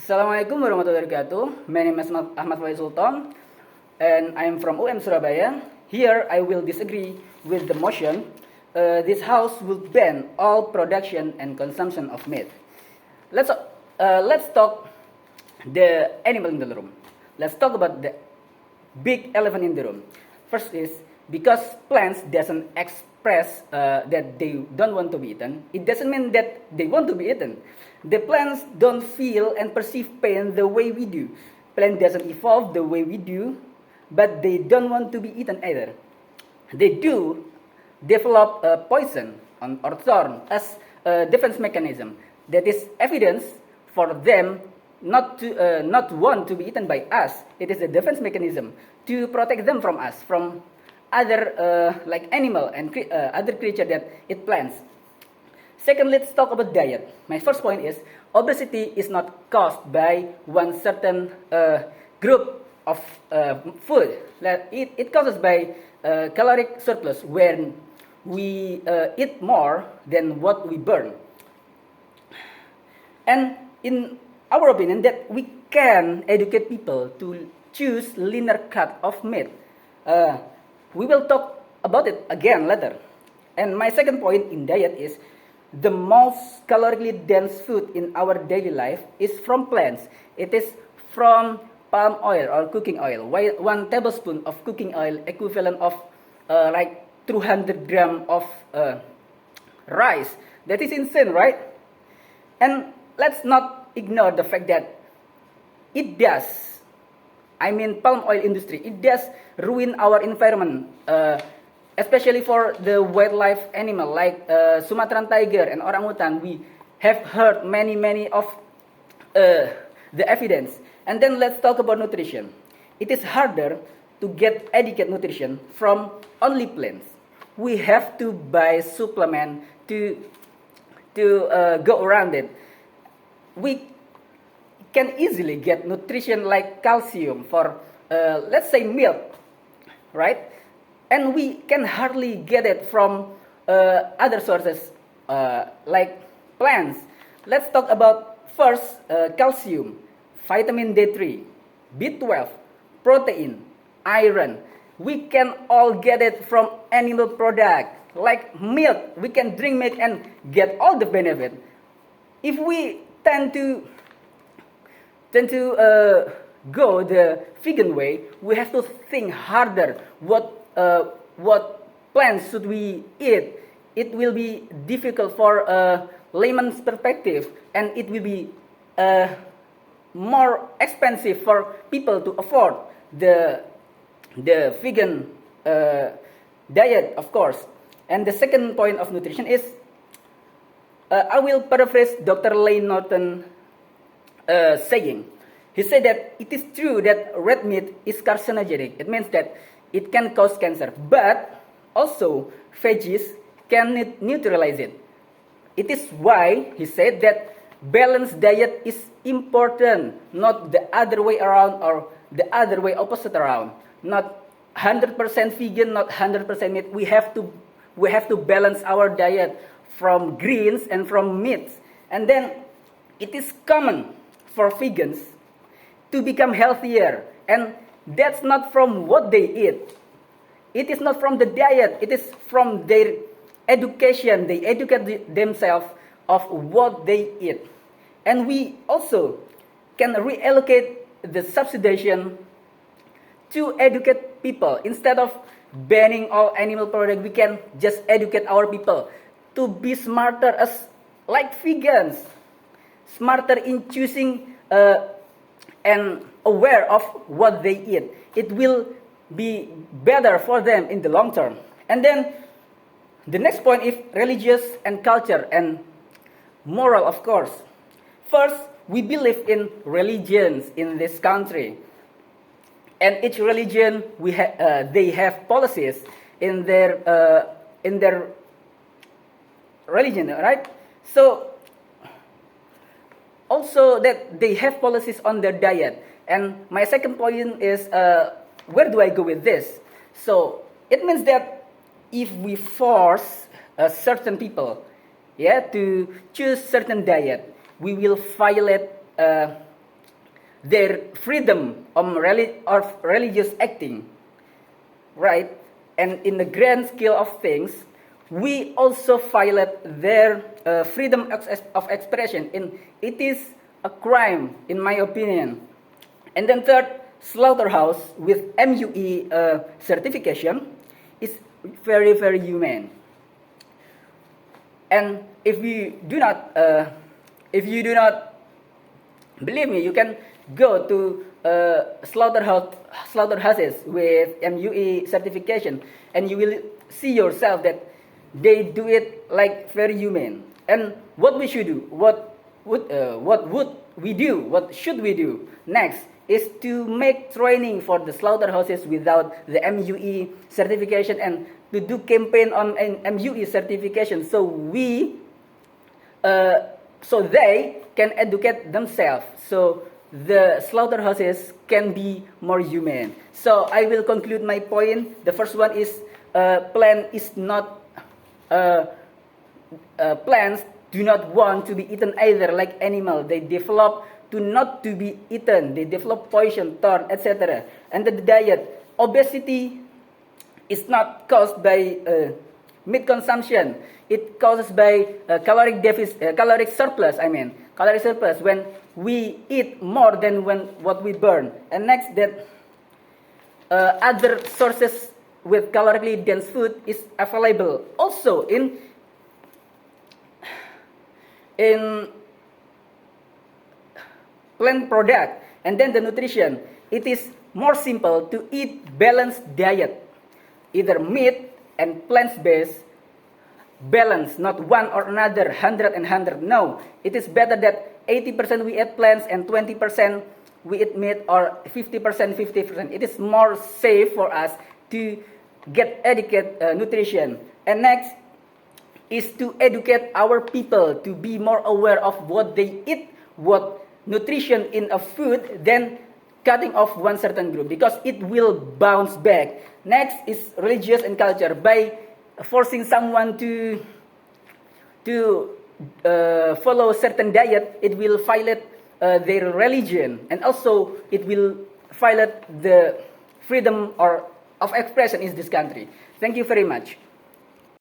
Assalamualaikum warahmatullahi wabarakatuh. My name is Vawaid Sulthon, and I am from UM Surabaya. Here I will disagree with the motion. This house will ban all production and consumption of meat. Let's talk the animal in the room. Let's talk about the big elephant in the room. First is because plants doesn't express that they don't want to be eaten. It doesn't mean that they want to be eaten. The plants don't feel and perceive pain the way we do. Plant doesn't evolve the way we do, but they don't want to be eaten either. They do develop poison or thorn as a defense mechanism. That is evidence for them not want to be eaten by us. It is a defense mechanism to protect them from us, from other like animal and other creature that eat plants. Second, let's talk about diet. My first point is obesity is not caused by one certain group of food. It causes by caloric surplus when we eat more than what we burn. And in our opinion, that we can educate people to choose leaner cut of meat. We will talk about it again later. And my second point in diet is the most calorically dense food in our daily life is from plants. It is from palm oil or cooking oil. 1 tablespoon of cooking oil equivalent of like 200 grams of rice. That is insane, right? And let's not ignore the fact that it does, palm oil industry, it does ruin our environment, especially for the wildlife animal like Sumatran tiger and orangutan. We have heard many of the evidence. And then let's talk about nutrition. It is harder to get adequate nutrition from only plants. We have to buy supplement to go around it. We can easily get nutrition like calcium for let's say milk, right? And we can hardly get it from other sources like plants. Let's talk about first calcium, vitamin D3, B12, protein, iron. We can all get it from animal product like milk. We can drink milk and get all the benefit. If we tend to go the vegan way, we have to think harder what plants should we eat. It will be difficult for a layman's perspective, and it will be more expensive for people to afford the vegan diet, of course. And the second point of nutrition is, I will paraphrase Dr. Lane Norton saying. He said that it is true that red meat is carcinogenic. It means that it can cause cancer, but also veggies can neutralize it. It is why he said that balanced diet is important, not the other way around or the other way opposite around. Not 100% vegan, not 100% meat. We have to balance our diet from greens and from meats. And then it is common for vegans to become healthier, and that's not from what they eat. It is not from the diet. It is from their education. They educate themselves of what they eat. And we also can reallocate the subsidization to educate people. Instead of banning all animal products, we can just educate our people to be smarter as like vegans, smarter in choosing and aware of what they eat. It will be better for them in the long term. And then the next point is religious and culture and moral, of course. First, we believe in religions in this country, and each religion they have policies in their religion, right? So also that they have policies on their diet. And my second point is, where do I go with this? So it means that if we force certain people, to choose certain diet, we will violate their freedom of religious acting, right? And in the grand scale of things, we also violate their freedom of expression, and it is a crime, in my opinion. And then third, slaughterhouse with MUE certification is very, very humane. And if you do not believe me, you can go to slaughterhouses with MUE certification, and you will see yourself that they do it like very humane. And what we should do, what would we do? What should we do next? Is to make training for the slaughterhouses without the MUE certification, and to do campaign on an MUE certification, so they can educate themselves, so the slaughterhouses can be more humane. So I will conclude my point. The first one is plants do not want to be eaten either, like animal. They develop to not to be eaten. They develop poison, thorn, etc. And the diet, obesity is not caused by meat consumption. It causes by caloric surplus. Caloric surplus when we eat more than what we burn. And next, that other sources with calorically dense food is available also in plant product. And then the nutrition, it is more simple to eat balanced diet, either meat and plants-based, balance, not one or another, 100 and 100. No, it is better that 80% we eat plants and 20% we eat meat, or 50%, 50%. It is more safe for us to get adequate nutrition. And next is to educate our people to be more aware of what they eat, what nutrition in a food, then cutting off one certain group, because it will bounce back. Next is religious and culture. By forcing someone to follow a certain diet, it will violate their religion, and also it will violate the freedom of expression in this country. Thank you very much.